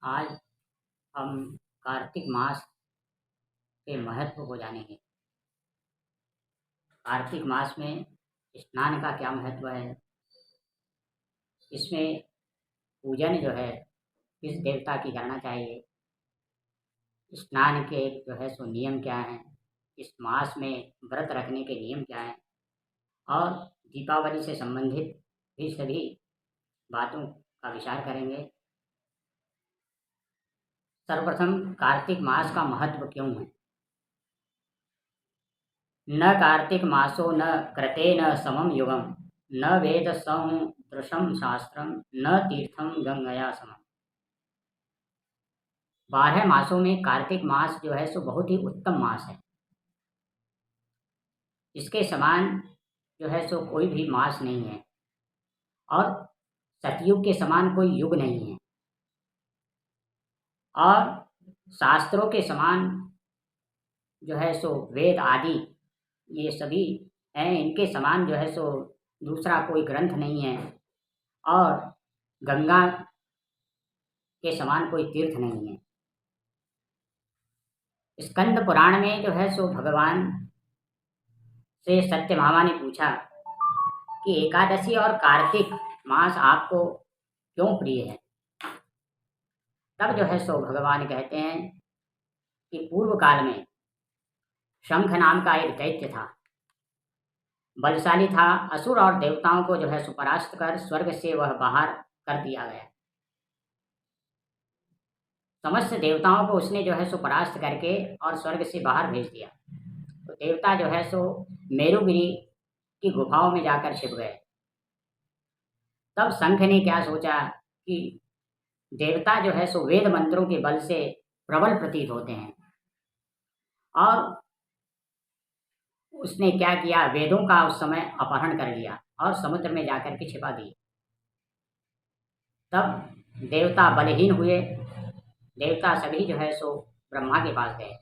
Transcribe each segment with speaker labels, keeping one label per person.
Speaker 1: आज हम कार्तिक मास के महत्व को जानेंगे। कार्तिक मास में स्नान का क्या महत्व है? इसमें पूजन जो है किस देवता की करना चाहिए? स्नान के जो है सो नियम क्या हैं? इस मास में व्रत रखने के नियम क्या हैं? और दीपावली से संबंधित भी सभी बातों का विचार करेंगे। सर्वप्रथम कार्तिक मास का महत्व क्यों है? न कार्तिक मासो न कृतेन समम युगम न वेद सदृशम शास्त्रम न तीर्थम गंगया समम। 12 मासों में कार्तिक मास जो है सो बहुत ही उत्तम मास है। इसके समान जो है सो कोई भी मास नहीं है और सतयुग के समान कोई युग नहीं है और शास्त्रों के समान जो है सो वेद आदि ये सभी हैं, इनके समान जो है सो दूसरा कोई ग्रंथ नहीं है और गंगा के समान कोई तीर्थ नहीं है। स्कंद पुराण में जो है सो भगवान से सत्यभामा ने पूछा कि एकादशी और कार्तिक मास आपको क्यों प्रिय है? तब जो है सो भगवान कहते हैं कि पूर्व काल में शंख नाम का एक दैत्य था, बलशाली था। असुर और देवताओं को जो है सो परास्त कर स्वर्ग से वह बाहर कर दिया गया। समस्त देवताओं को उसने जो है सो परास्त करके और स्वर्ग से बाहर भेज दिया। तो देवता जो है सो मेरुगिरी की गुफाओं में जाकर छिप गए। तब शंख ने क्या सोचा कि देवता जो है सो वेद मंत्रों के बल से प्रबल प्रतीत होते हैं और उसने क्या किया, वेदों का उस समय अपहरण कर लिया और समुद्र में जाकर के छिपा दिए। तब देवता बलहीन हुए। देवता सभी जो है सो ब्रह्मा के पास गए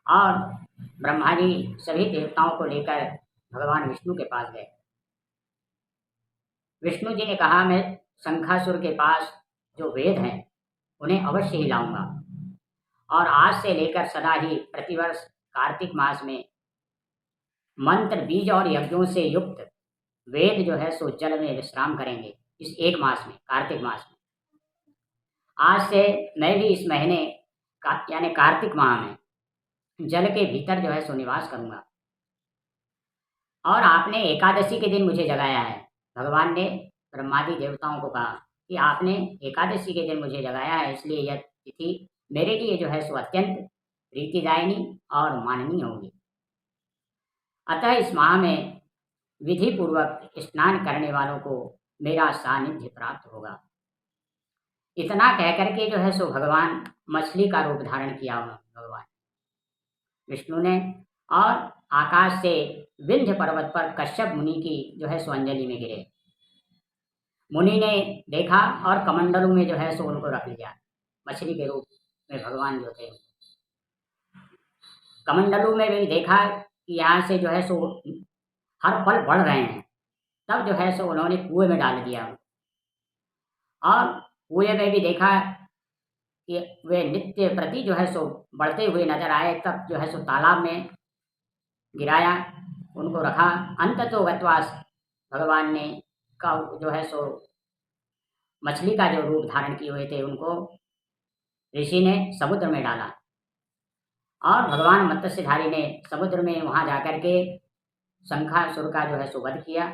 Speaker 1: और ब्रह्मा जी सभी देवताओं को लेकर भगवान विष्णु के पास गए। विष्णु जी ने कहा, मैं शंखासुर के पास जो वेद हैं उन्हें अवश्य ही लाऊंगा और आज से लेकर सदा ही प्रतिवर्ष कार्तिक मास में मंत्र बीज और यज्ञों से युक्त वेद जो है सो जल में विश्राम करेंगे। इस एक मास में, कार्तिक मास में, आज से मैं भी इस महीने का यानी कार्तिक माह में जल के भीतर जो है सो निवास करूंगा। और आपने एकादशी के दिन मुझे जगाया है। भगवान ने ब्रह्मादि देवताओं को कहा कि आपने एकादशी के दिन मुझे जगाया है, इसलिए यह तिथि मेरे लिए जो है सो अत्यंत प्रीतिदायिनी और माननीय होगी। अतः इस माह में विधि पूर्वक स्नान करने वालों को मेरा सानिध्य प्राप्त होगा। इतना कहकर के जो है सो भगवान मछली का रूप धारण किया भगवान विष्णु ने और आकाश से विंध्य पर्वत पर कश्यप मुनि की जो है सो अंजलि में गिरे। मुनि ने देखा और कमंडलों में जो है सो उनको रख लिया। मछली के रूप में भगवान जो थे, कमंडलों में भी देखा कि यहाँ से जो है सो हर पल बढ़ रहे हैं। तब जो है सो उन्होंने कुएं में डाल दिया और कुएं में भी देखा कि वे नित्य प्रति जो है सो बढ़ते हुए नजर आए। तब जो है सो तालाब में गिराया, उनको रखा। अंततो गत्वास भगवान ने का जो है सो मछली का जो रूप धारण किए हुए थे उनको ऋषि ने समुद्र में डाला और भगवान मत्स्यधारी ने समुद्र में वहां जाकर के शंखासुर का जो है सो वध किया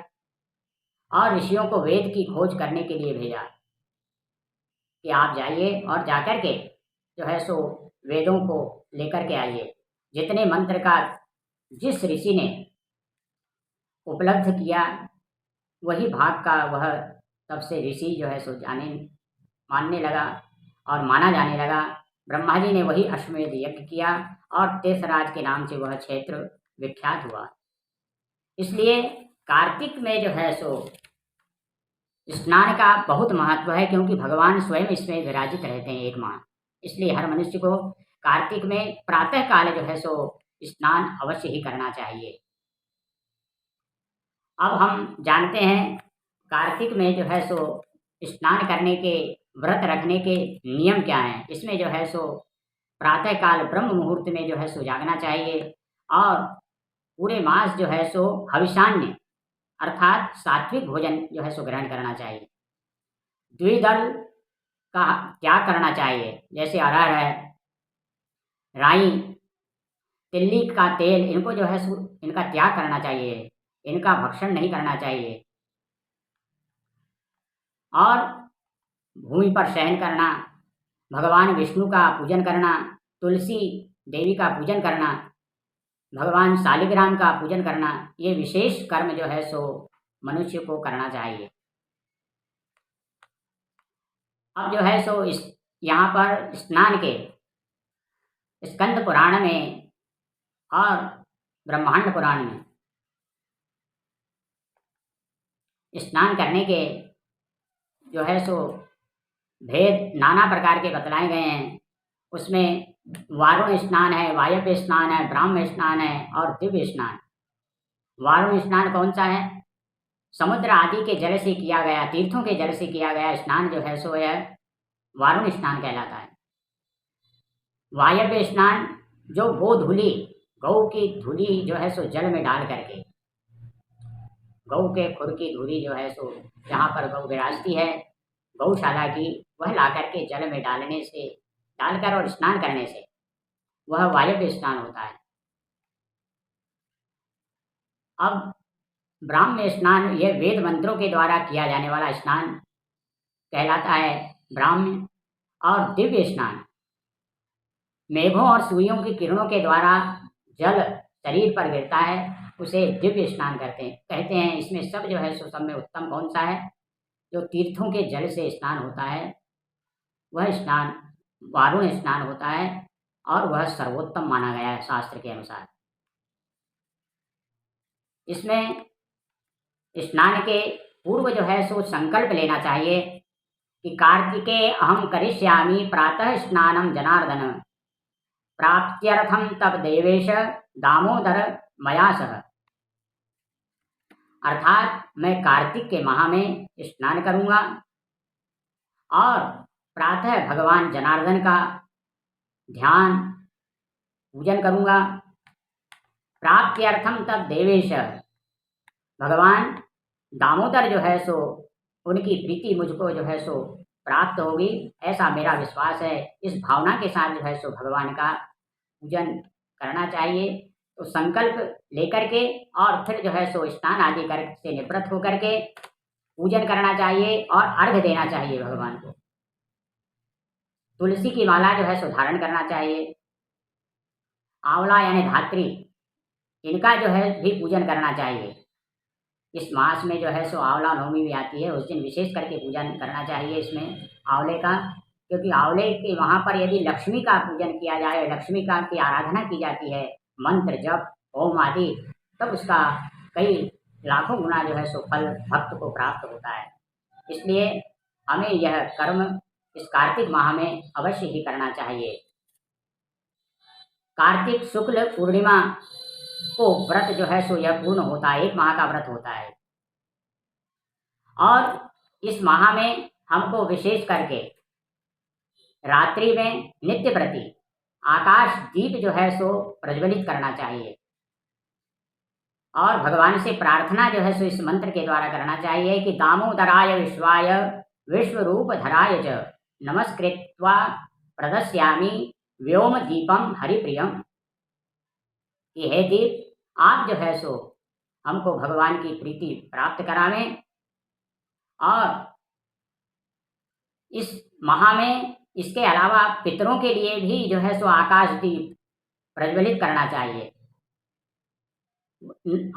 Speaker 1: और ऋषियों को वेद की खोज करने के लिए भेजा कि आप जाइए और जाकर के जो है सो वेदों को लेकर के आइए। जितने मंत्र का जिस ऋषि ने उपलब्ध किया वही भाग का वह तब से ऋषि जो है सो मानने लगा और माना जाने लगा। ब्रह्मा जी ने वही अश्वमेध यज्ञ किया और तेसराज के नाम से वह क्षेत्र विख्यात हुआ। इसलिए कार्तिक में जो है सो स्नान का बहुत महत्व है, क्योंकि भगवान स्वयं इसमें विराजित रहते हैं एक माह। इसलिए हर मनुष्य को कार्तिक में प्रातः काल जो है सो स्नान अवश्य ही करना चाहिए। अब हम जानते हैं कार्तिक में जो है सो स्नान करने के व्रत रखने के नियम क्या हैं। इसमें जो है सो प्रातःकाल ब्रह्म मुहूर्त में जो है सो जागना चाहिए और पूरे मास जो है सो हविषान्य अर्थात सात्विक भोजन जो है सो ग्रहण करना चाहिए। द्विदल का त्याग करना चाहिए, जैसे अरहर है, राई, तिल्ली का तेल, इनको जो है सो इनका त्याग करना चाहिए, इनका भक्षण नहीं करना चाहिए। और भूमि पर शयन करना, भगवान विष्णु का पूजन करना, तुलसी देवी का पूजन करना, भगवान शालिग्राम का पूजन करना, ये विशेष कर्म जो है सो मनुष्य को करना चाहिए। अब जो है सो इस यहाँ पर स्नान के स्कंद पुराण में और ब्रह्मांड पुराण में स्नान करने के जो है सो भेद नाना प्रकार के बतलाए गए हैं। उसमें वारुण स्नान है, वायव्य स्नान है, ब्राह्म स्नान है और दिव्य स्नान। वारुण स्नान कौन सा है? समुद्र आदि के जल से किया गया, तीर्थों के जल से किया गया स्नान जो है सो यह वारुण स्नान कहलाता है। वायव्य स्नान जो गोधूलि, गौ की धूलि जो है सो जल में डाल करके, गौ के खुर की धूलि जो है सो जहाँ पर गौ विराजती है गौशाला की, वह ला करके जल में डालने से, डालकर और स्नान करने से वह वायव्य स्नान होता है। अब ब्राह्म स्नान यह वेद मंत्रों के द्वारा किया जाने वाला स्नान कहलाता है ब्राह्म। और दिव्य स्नान मेघों और सूर्यों की किरणों के द्वारा जल शरीर पर गिरता है, उसे दिव्य स्नान कहते हैं। इसमें सब जो है सो सब में उत्तम कौन सा है? जो तीर्थों के जल से स्नान होता है वह स्नान वारुण स्नान होता है और वह सर्वोत्तम माना गया है शास्त्र के अनुसार। इसमें स्नान के पूर्व जो है सो संकल्प लेना चाहिए कि कार्तिके अहम करिष्यामि प्रातः स्नानम जनार्दन प्राप्त्यर्थम तब देवेश दामोदर मया सह। अर्थात मैं कार्तिक के माह में स्नान करूंगा और प्रातः भगवान जनार्दन का ध्यान पूजन करूंगा। प्राप्त्यर्थम तब देवेश, भगवान दामोदर जो है सो उनकी प्रीति मुझको जो है सो प्राप्त होगी, ऐसा मेरा विश्वास है। इस भावना के साथ जो है सो भगवान का पूजन करना चाहिए। तो संकल्प लेकर के और फिर जो है सो स्नान आदि कर से निवृत्त होकर के पूजन करना चाहिए और अर्घ्य देना चाहिए भगवान को। तुलसी की माला जो है सो धारण करना चाहिए। आंवला यानी धात्री, इनका जो है भी पूजन करना चाहिए। इस मास में जो है सो आंवला नवमी भी आती है, उस दिन विशेष करके पूजन करना चाहिए इसमें आंवले का, क्योंकि आंवले के वहाँ पर यदि लक्ष्मी का पूजन किया जाए, लक्ष्मी का की आराधना की जाती है, मंत्र जप ओम आदि, तब उसका कई लाखों गुना जो है सो फल भक्त को प्राप्त होता है। इसलिए हमें यह कर्म इस कार्तिक माह में अवश्य ही करना चाहिए। कार्तिक शुक्ल पूर्णिमा को व्रत जो है सो यह पूर्ण होता है, एक माह का व्रत होता है। और इस माह में हमको विशेष करके रात्रि में नित्य प्रति आकाश दीप जो है सो प्रज्वलित करना चाहिए और भगवान से प्रार्थना जो है सो इस मंत्र के द्वारा करना चाहिए कि दामोदराय विश्वाय विश्वरूप धराय च नमस्कृत्वा प्रदस्यामि व्योम दीपम हरिप्रियम। कि हे दीप, आप जो है सो हमको भगवान की प्रीति प्राप्त करावें और इस माह में इसके अलावा पितरों के लिए भी जो है सो आकाश दीप प्रज्वलित करना चाहिए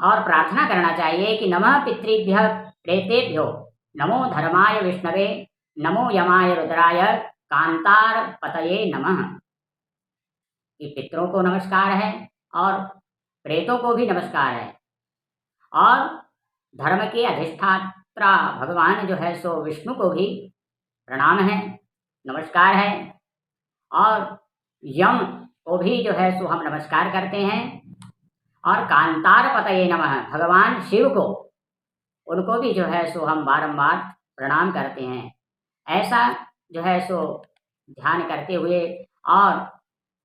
Speaker 1: और प्रार्थना करना चाहिए कि नमः पितृभ्यः प्रेतेभ्यो नमो धर्माय विष्णवे नमो यमाय रुद्राय कांतार पतये नमः। कि पितरों को नमस्कार है और प्रेतों को भी नमस्कार है और धर्म के अधिष्ठाता भगवान जो है सो विष्णु को भी प्रणाम है, नमस्कार है और यम को भी जो है सो हम नमस्कार करते हैं और कांतार पतये नमः, भगवान शिव को, उनको भी जो है सो हम बारंबार प्रणाम करते हैं। ऐसा जो है सो ध्यान करते हुए और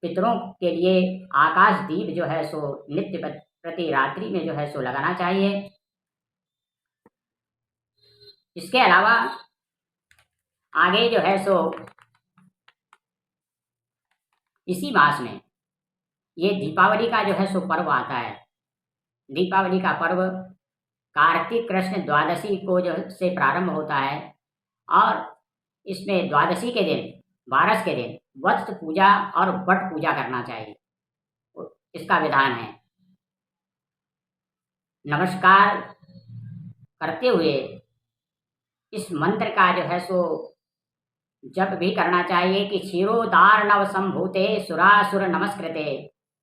Speaker 1: पितरों के लिए आकाश दीप जो है सो नित्य प्रति रात्रि में जो है सो लगाना चाहिए। इसके अलावा आगे जो है सो इसी मास में ये दीपावली का जो है सो पर्व आता है। दीपावली का पर्व कार्तिक कृष्ण द्वादशी को जो से प्रारंभ होता है और इसमें द्वादशी के दिन, बारस के दिन वत्स पूजा और वट पूजा करना चाहिए, इसका विधान है। नमस्कार करते हुए इस मंत्र का जो है सो जप भी करना चाहिए कि क्षीरोदार्णव संभूते सुरासुर नमस्कृते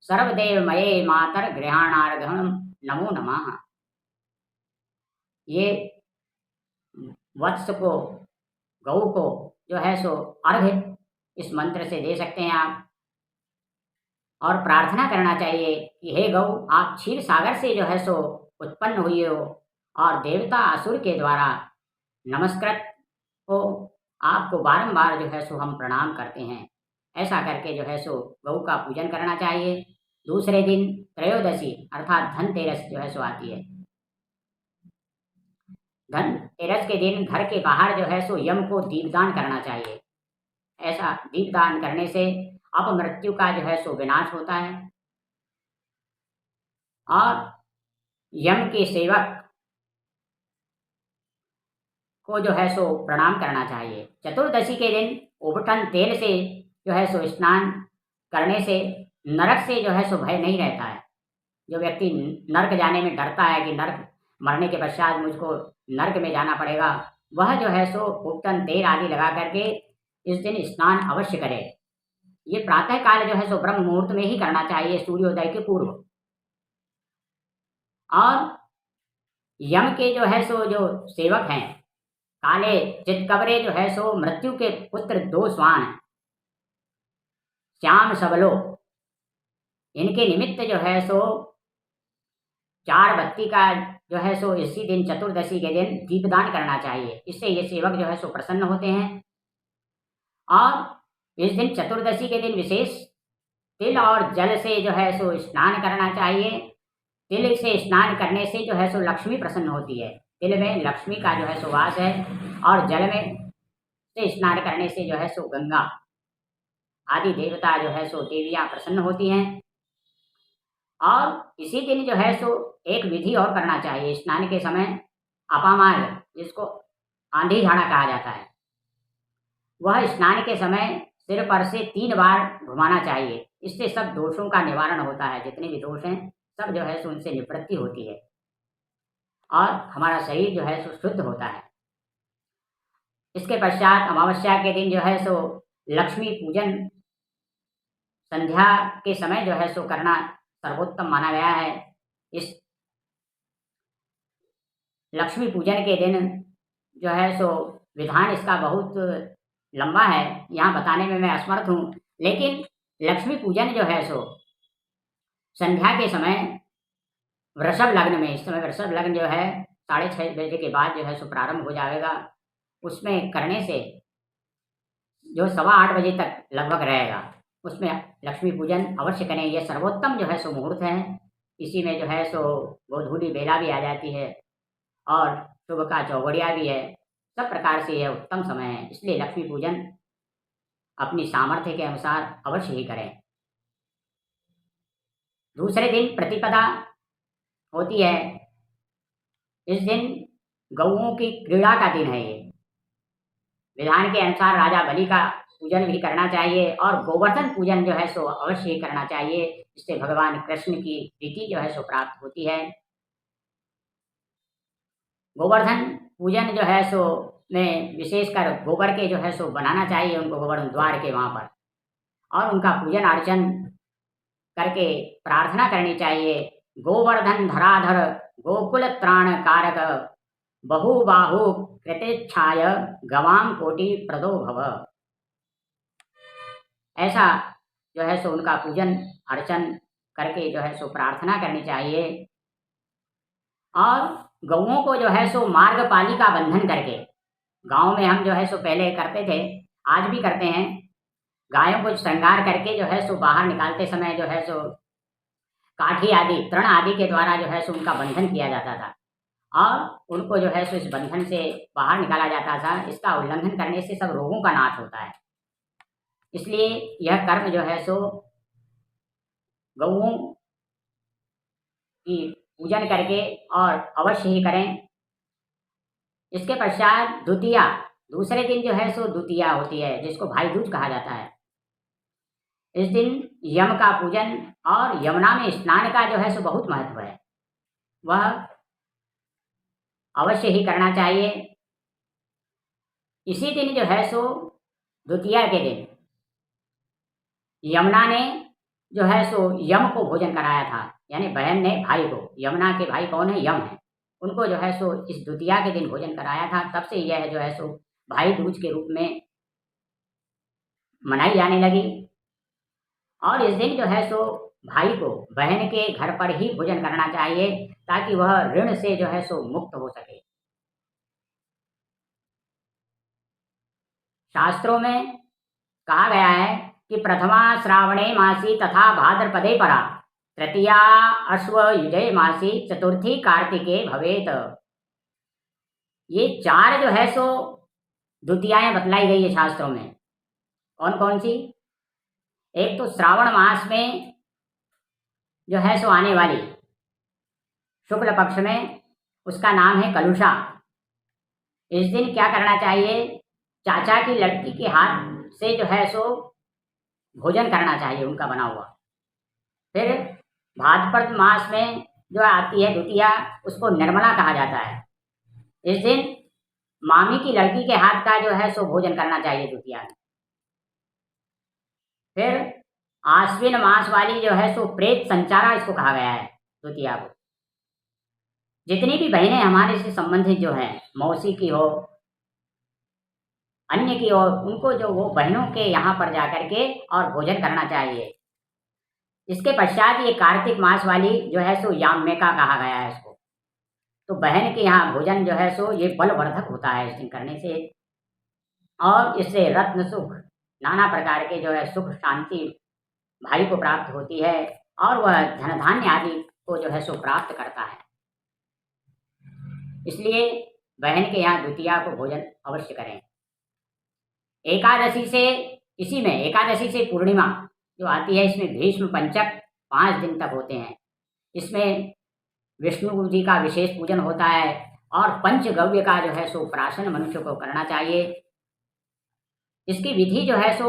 Speaker 1: सर्वदेव मये मातर गृहाणार्घम नमो नमः। ये वत्स को, गौ को जो है सो अर्घ्य इस मंत्र से दे सकते हैं आप, और प्रार्थना करना चाहिए कि हे गौ, आप क्षीर सागर से जो है सो उत्पन्न हुई हो और देवता असुर के द्वारा नमस्कृत हो, आपको बारंबार जो है सो हम प्रणाम करते हैं। ऐसा करके जो है सो गौ का पूजन करना चाहिए। दूसरे दिन त्रयोदशी अर्थात धनतेरस जो है सो आती है। धनतेरस के दिन घर के बाहर जो है सो यम को दीपदान करना चाहिए। ऐसा दीपदान करने से अपमृत्यु का जो है सो विनाश होता है और यम के सेवक को जो है सो प्रणाम करना चाहिए। चतुर्दशी के दिन उबटन तेल से जो है सो स्नान करने से नरक से जो है सो भय नहीं रहता है। जो व्यक्ति नरक जाने में डरता है कि नरक मरने के पश्चात मुझको नरक में जाना पड़ेगा, वह जो है सो उबटन तेल आदि लगा करके इस दिन स्नान अवश्य करे। ये प्रातः काल जो है सो ब्रह्म मुहूर्त में ही करना चाहिए, सूर्योदय के पूर्व। और यम के जो है सो जो सेवक हैं, काले चितकबरे जो है सो मृत्यु के पुत्र दो श्वान हैं, श्याम सबलो, इनके निमित्त जो है सो 4 बत्ती का जो है सो इसी दिन चतुर्दशी के दिन दीपदान करना चाहिए। इससे ये सेवक जो है सो प्रसन्न होते हैं। और इस दिन चतुर्दशी के दिन विशेष तिल और जल से जो है सो स्नान करना चाहिए। तिल से स्नान करने से जो है सो लक्ष्मी प्रसन्न होती है। तिल में लक्ष्मी का जो है सो वास है और जल में से स्नान करने से जो है सो गंगा आदि देवता जो है सो देवियां प्रसन्न होती हैं। और इसी दिन जो है सो एक विधि और करना चाहिए स्नान के समय, अपामार्ग, जिसको आंधी झाड़ा कहा जाता है, वह स्नान के समय सिर पर से 3 बार घुमाना चाहिए। इससे सब दोषों का निवारण होता है। जितने भी दोष हैं सब जो है सो उनसे निवृत्ति होती है और हमारा शरीर जो है सो शुद्ध होता है। इसके पश्चात अमावस्या के दिन जो है सो लक्ष्मी पूजन संध्या के समय जो है सो करना सर्वोत्तम माना गया है। इस लक्ष्मी पूजन के दिन जो है सो विधान इसका बहुत लंबा है, यहाँ बताने में मैं असमर्थ हूँ। लेकिन लक्ष्मी पूजन जो है सो संध्या के समय वृषभ लग्न में, इस समय वृषभ लग्न जो है 6:30 बजे के बाद जो है सो प्रारंभ हो जाएगा, उसमें करने से जो 7:15 बजे तक लगभग रहेगा, उसमें लक्ष्मी पूजन अवश्य करें। यह सर्वोत्तम जो है सो मुहूर्त है। इसी में जो है सो गोधूली बेला भी आ जाती है और शुभ का चौघड़िया भी है। सब प्रकार से यह उत्तम समय है, इसलिए लक्ष्मी पूजन अपनी सामर्थ्य के अनुसार अवश्य ही करें। दूसरे दिन प्रतिपदा होती है। इस दिन गौओं की क्रीड़ा का दिन है। ये विधान के अनुसार राजा बलि का पूजन भी करना चाहिए और गोवर्धन पूजन जो है सो अवश्य ही करना चाहिए। इससे भगवान कृष्ण की प्रीति जो है सो प्राप्त होती है। गोवर्धन पूजन जो है सो में विशेषकर गोबर के जो है सो बनाना चाहिए उनको, गोवर्धन द्वार के वहाँ पर, और उनका पूजन अर्चन करके प्रार्थना करनी चाहिए। गोवर्धन धराधर गोकुल त्राण कारक बहुबाहु कृतेच्छाय गवाम कोटि प्रदो भव। ऐसा जो है सो उनका पूजन अर्चन करके जो है सो प्रार्थना करनी चाहिए। और गौओं को जो है सो मार्गपालिका बंधन करके, गांव में हम जो है सो पहले करते थे, आज भी करते हैं। गायों को श्रृंगार करके जो है सो बाहर निकालते समय जो है सो काठी आदि, तृण आदि के द्वारा जो है सो उनका बंधन किया जाता था और उनको जो है सो इस बंधन से बाहर निकाला जाता था। इसका उल्लंघन करने से सब रोगों का नाश होता है। इसलिए यह कर्म जो है सो गौओं की पूजन करके और अवश्य ही करें। इसके पश्चात द्वितीया, दूसरे दिन जो है सो द्वितीया होती है, जिसको भाई दूज कहा जाता है। इस दिन यम का पूजन और यमुना में स्नान का जो है सो बहुत महत्व है, वह अवश्य ही करना चाहिए। इसी दिन जो है सो द्वितीया के दिन यमुना ने जो है सो यम को भोजन कराया था, यानी बहन ने भाई को, यमुना के भाई कौन है? यम है, उनको जो है सो इस द्वितीया के दिन भोजन कराया था। तब से यह जो है सो भाई दूज के रूप में मनाई जाने लगी। और इस दिन जो है सो भाई को बहन के घर पर ही भोजन करना चाहिए, ताकि वह ऋण से जो है सो मुक्त हो सके। शास्त्रों में कहा गया है कि प्रथमा श्रावणे मासी तथा भाद्रपदे परा, तृतीया अश्वयुजे मासी, चतुर्थी कार्तिके भवेत। ये चार जो है सो द्वितीयाएं बतलाई गई है शास्त्रों में। कौन कौन सी? एक तो श्रावण मास में जो है सो आने वाली शुक्ल पक्ष में, उसका नाम है कलुषा। इस दिन क्या करना चाहिए? चाचा की लड़की के हाथ से जो है सो भोजन करना चाहिए, उनका बना हुआ। फिर भाद्रपद मास में जो आती है द्वितीया, उसको निर्मला कहा जाता है। इस दिन मामी की लड़की के हाथ का जो है सो भोजन करना चाहिए द्वितीया में। फिर आश्विन मास वाली जो है सो प्रेत संचारा, इसको कहा गया है द्वितीया को। जितनी भी बहनें हमारे से संबंधित जो है, मौसी की हो, अन्य की हो, उनको जो वो बहनों के यहाँ पर जाकर के और भोजन करना चाहिए। इसके पश्चात ये कार्तिक मास वाली जो है सो याम्यका कहा गया है इसको। तो बहन के यहाँ भोजन जो है सो ये बलवर्धक होता है इस दिन करने से, और इससे रत्न सुख, नाना प्रकार के जो है सुख शांति भाई को प्राप्त होती है, और वह धन धान्य आदि को जो है सो प्राप्त करता है। इसलिए बहन के यहाँ द्वितीया को भोजन अवश्य करें। एकादशी से, इसी में एकादशी से पूर्णिमा जो आती है, इसमें भीष्म पंचक 5 दिन तक होते हैं। इसमें विष्णु जी का विशेष पूजन होता है और पंचगव्य का जो है सो प्राशन मनुष्य को करना चाहिए। इसकी विधि जो है सो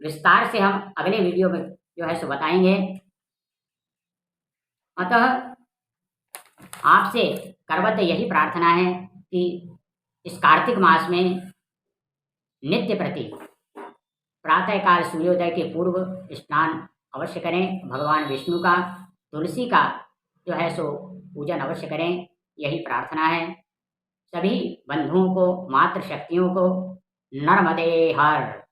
Speaker 1: विस्तार से हम अगले वीडियो में जो है सो बताएंगे। अतः आपसे करवत यही प्रार्थना है कि इस कार्तिक मास में नित्य प्रति प्रातःकाल सूर्योदय के पूर्व स्नान अवश्य करें, भगवान विष्णु का, तुलसी का जो है सो पूजन अवश्य करें, यही प्रार्थना है। सभी बंधुओं को, मातृ शक्तियों को नर्मदे हर।